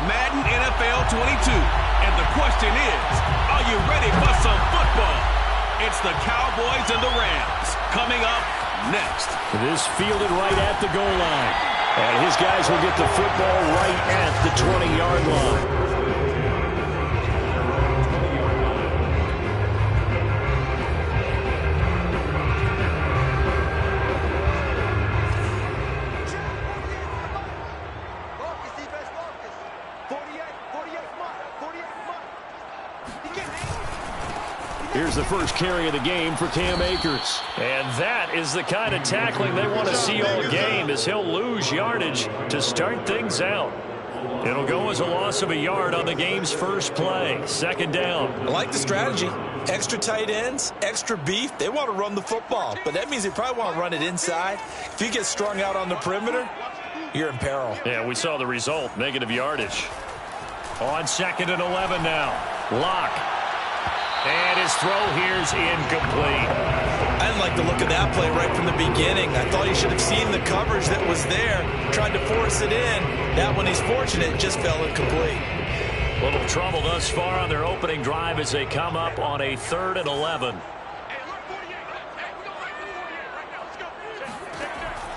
Madden NFL 22. And the question is, are you ready for some football? It's the Cowboys and the Rams coming up next. This fielded right at the goal line. And his guys will get the football right at the 20-yard line. Here's the first carry of the game for Cam Akers. And that is the kind of tackling they want to see all game, as he'll lose yardage to start things out. It'll go as a loss of a yard on the game's first play. Second down. I like the strategy. Extra tight ends, extra beef. They want to run the football, but that means they probably want to run it inside. If you get strung out on the perimeter, you're in peril. Yeah, we saw the result. Negative yardage. On 2nd and 11 now. Lock. And his throw here's incomplete. I didn't like the look of that play right from the beginning. I thought he should have seen the coverage that was there, tried to force it in. That one, he's fortunate, just fell incomplete. Little trouble thus far on their opening drive as they come up on a 3rd and 11.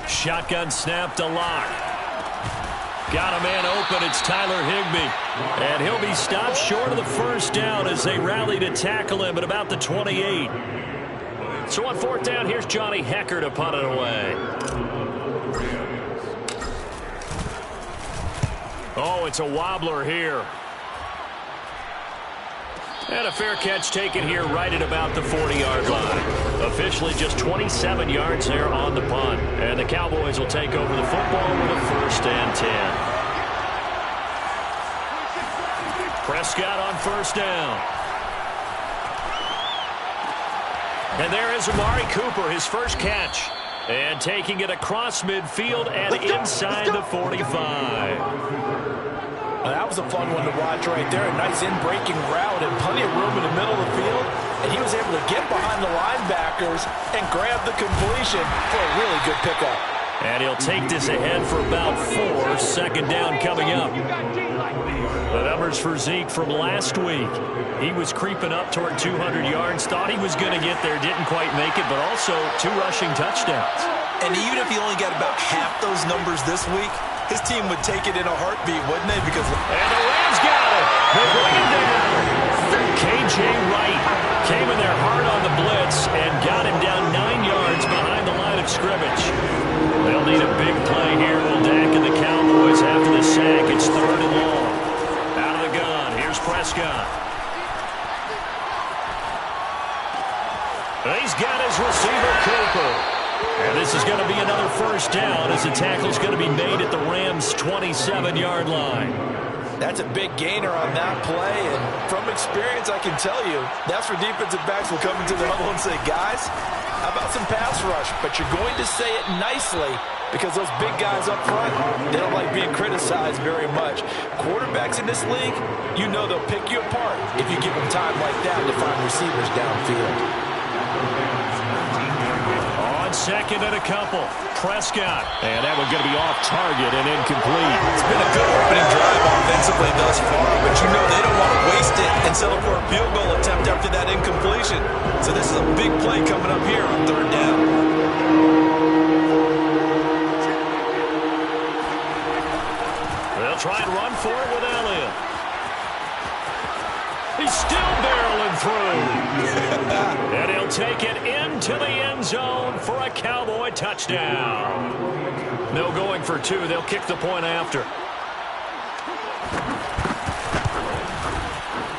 Shotgun snap to Lock. Got a man open. It's Tyler Higbee. And he'll be stopped short of the first down as they rally to tackle him at about the 28. So on 4th down, here's Johnny Hecker to punt it away. Oh, it's a wobbler here. And a fair catch taken here right at about the 40-yard line. Officially just 27 yards there on the punt. And the Cowboys will take over the football with a 1st and 10. Prescott on 1st down. And there is Amari Cooper, his first catch. And taking it across midfield and inside the 45. That was a fun one to watch right there. A nice in-breaking route and plenty of room in the middle of the field. And he was able to get behind the linebackers and grab the completion for a really good pickup. And he'll take this ahead for about 4. 2nd down coming up. The numbers for Zeke from last week. He was creeping up toward 200 yards. Thought he was going to get there. Didn't quite make it, but also 2 rushing touchdowns. And even if he only got about half those numbers this week, his team would take it in a heartbeat, wouldn't they? Because and the Rams got it. They bring him down. K.J. Wright came in there hard on the blitz and got him down 9 yards behind the line of scrimmage. They'll need a big play here. Will Dak and the Cowboys after the sack. It's 3rd and long. Out of the gun. Here's Prescott. He's got his receiver, Cooper. And this is going to be another 1st down as the tackle's going to be made at the Rams' 27-yard line. That's a big gainer on that play, and from experience, I can tell you, that's where defensive backs will come into the huddle and say, guys, how about some pass rush? But you're going to say it nicely because those big guys up front, they don't like being criticized very much. Quarterbacks in this league, you know they'll pick you apart if you give them time like that to find receivers downfield. 2nd and a couple. Prescott. And that one's going to be off target and incomplete. It's been a good opening drive offensively thus far, but you know they don't want to waste it and settle for a field goal attempt after that incompletion. So this is a big play coming up here on 3rd down. They'll try and run for it with Elliott. He's still barreling through. And he'll take it into the end zone for a Cowboy touchdown. No going for 2. They'll kick the point after.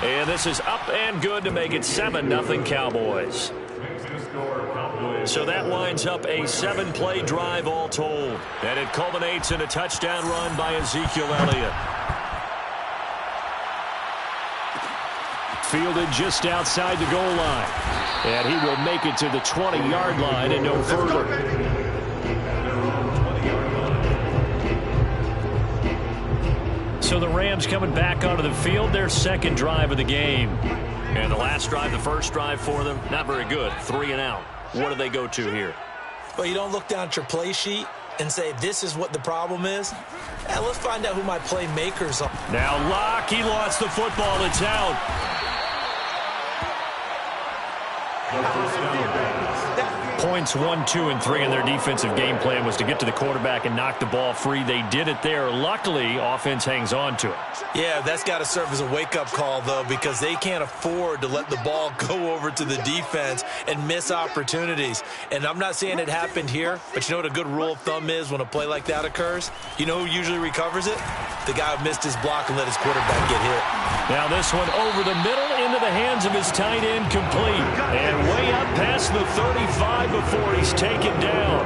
And this is up and good to make it 7-0 Cowboys. So that winds up a 7-play drive all told. And it culminates in a touchdown run by Ezekiel Elliott. Fielded just outside the goal line. And he will make it to the 20-yard line and no further. So the Rams coming back onto the field, their 2nd drive of the game. And the last drive, the first drive for them, not very good. 3 and out. What do they go to here? Well, you don't look down at your play sheet. and say this is what the problem is? Yeah, let's find out who my playmakers are. Now Locke, he lost the football. It's out. Points 1, 2, and 3 in their defensive game plan was to get to the quarterback and knock the ball free. They did it there. Luckily, offense hangs on to it. Yeah, that's got to serve as a wake-up call, though, because they can't afford to let the ball go over to the defense and miss opportunities. And I'm not saying it happened here, but you know what a good rule of thumb is when a play like that occurs? You know who usually recovers it? The guy who missed his block and let his quarterback get hit. Now this one over the middle into the hands of his tight end, complete. And way up past the 35 before he's taken down.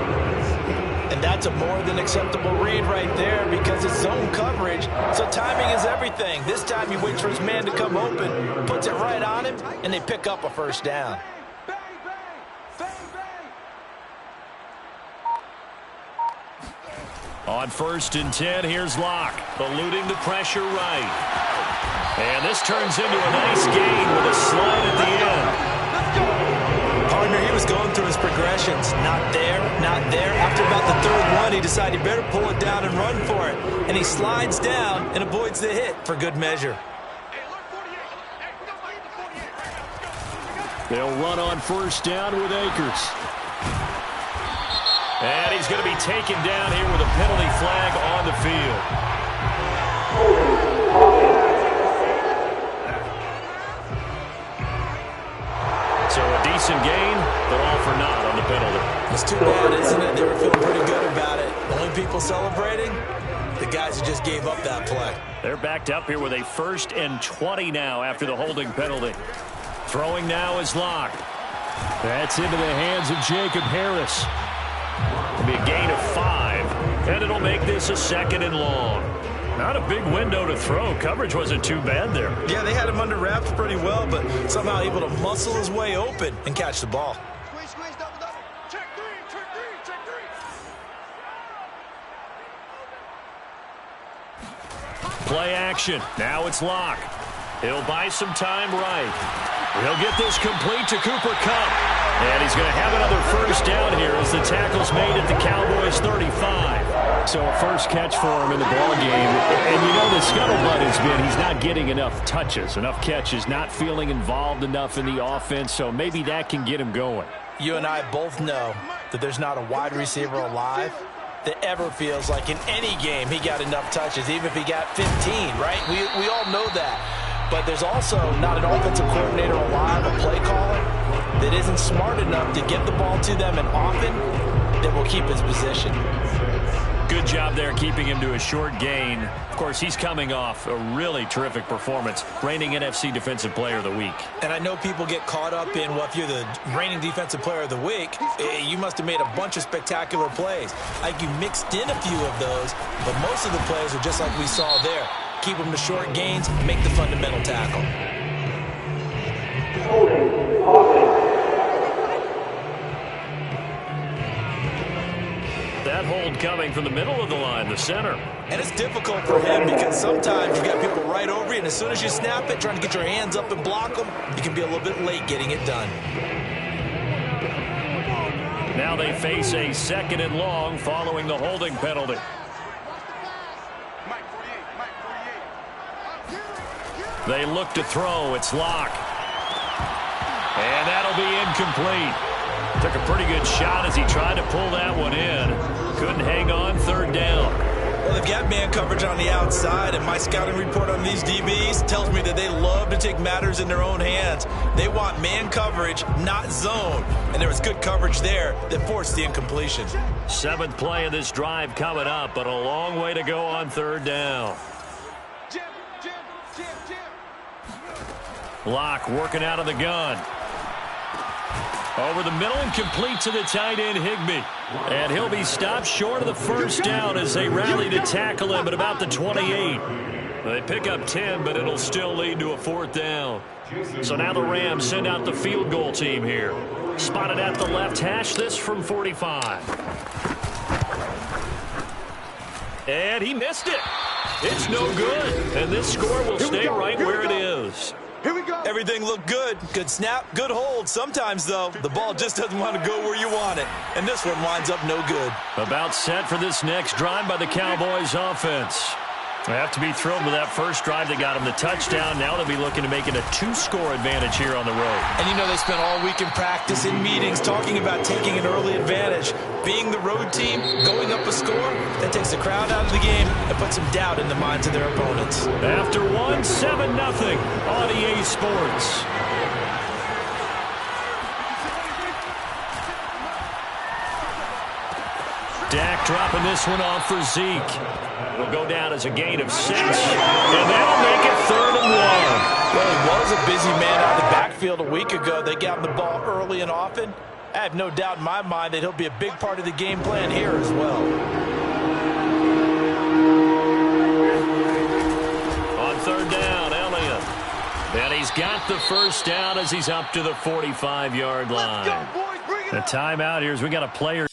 And that's a more than acceptable read right there because it's zone coverage, so timing is everything. This time he waits for his man to come open, puts it right on him, and they pick up a first down. On 1st and 10, here's Locke, eluding the pressure right. And this turns into a nice gain with a slide at the end. Partner, he was going through his progressions. Not there, not there. After about the 3rd one, he decided he better pull it down and run for it. And he slides down and avoids the hit for good measure. They'll run on 1st down with Akers. And he's going to be taken down here with a penalty flag on the field. So a decent gain, but all for naught on the penalty. It's too bad, isn't it? They were feeling pretty good about it. The only people celebrating, the guys who just gave up that play. They're backed up here with a 1st and 20 now after the holding penalty. Throwing now is Locke. That's into the hands of Jacob Harris. It'll be a gain of 5, and it'll make this a 2nd and long. Not a big window to throw. Coverage wasn't too bad there. Yeah, they had him under wraps pretty well, but somehow able to muscle his way open and catch the ball. Squeeze, double. Check three. Play action. Now it's Locke. He'll buy some time right. He'll get this complete to Cooper Kupp. And he's going to have another 1st down here as the tackle's made at the Cowboys' 35. So a first catch for him in the ballgame. And you know the scuttlebutt has been he's not getting enough touches, enough catches, not feeling involved enough in the offense. So maybe that can get him going. You and I both know that there's not a wide receiver alive that ever feels like in any game he got enough touches, even if he got 15, right? We all know that. But there's also not an offensive coordinator alive, a play caller, that isn't smart enough to get the ball to them and often that will keep his position. Good job there keeping him to a short gain. Of course, he's coming off a really terrific performance, reigning NFC Defensive Player of the Week. And I know people get caught up in, well, if you're the reigning Defensive Player of the Week, you must have made a bunch of spectacular plays. Like you mixed in a few of those, but most of the plays are just like we saw there. Keep them to short gains, make the fundamental tackle. That hold coming from the middle of the line, the center. And it's difficult for him because sometimes you've got people right over you, and as soon as you snap it, trying to get your hands up and block them, you can be a little bit late getting it done. Now they face a 2nd and long following the holding penalty. They look to throw. It's Locke. And that'll be incomplete. Took a pretty good shot as he tried to pull that one in. Couldn't hang on. 3rd down. Well, they've got man coverage on the outside, and my scouting report on these DBs tells me that they love to take matters in their own hands. They want man coverage, not zone. And there was good coverage there that forced the incompletion. 7th play of this drive coming up, but a long way to go on 3rd down. Locke working out of the gun. Over the middle and complete to the tight end, Higbee. And he'll be stopped short of the 1st down as they rally to tackle him at about the 28. They pick up 10, but it'll still lead to a 4th down. So now the Rams send out the field goal team here. Spotted at the left hash, this from 45. And he missed it. It's no good. And this score will stay right where it is. Here we go. Everything looked good. Good snap, good hold. Sometimes, though, the ball just doesn't want to go where you want it. And this one winds up no good. About set for this next drive by the Cowboys offense. They have to be thrilled with that first drive that got them the touchdown. Now they'll be looking to make it a 2-score advantage here on the road. And you know they spent all week in practice, in meetings, talking about taking an early advantage. Being the road team, going up a score, that takes the crowd out of the game and puts some doubt in the minds of their opponents. After one, 7-0 on EA Sports. Dak dropping this one off for Zeke. It'll go down as a gain of 6, and that'll make it 3rd and 1. Well, he was a busy man out of the backfield a week ago. They got him the ball early and often. I have no doubt in my mind that he'll be a big part of the game plan here as well. On 3rd down, Elliott. And he's got the first down as he's up to the 45-yard line. Let's go, boys. Bring it The on. timeout here is we got a player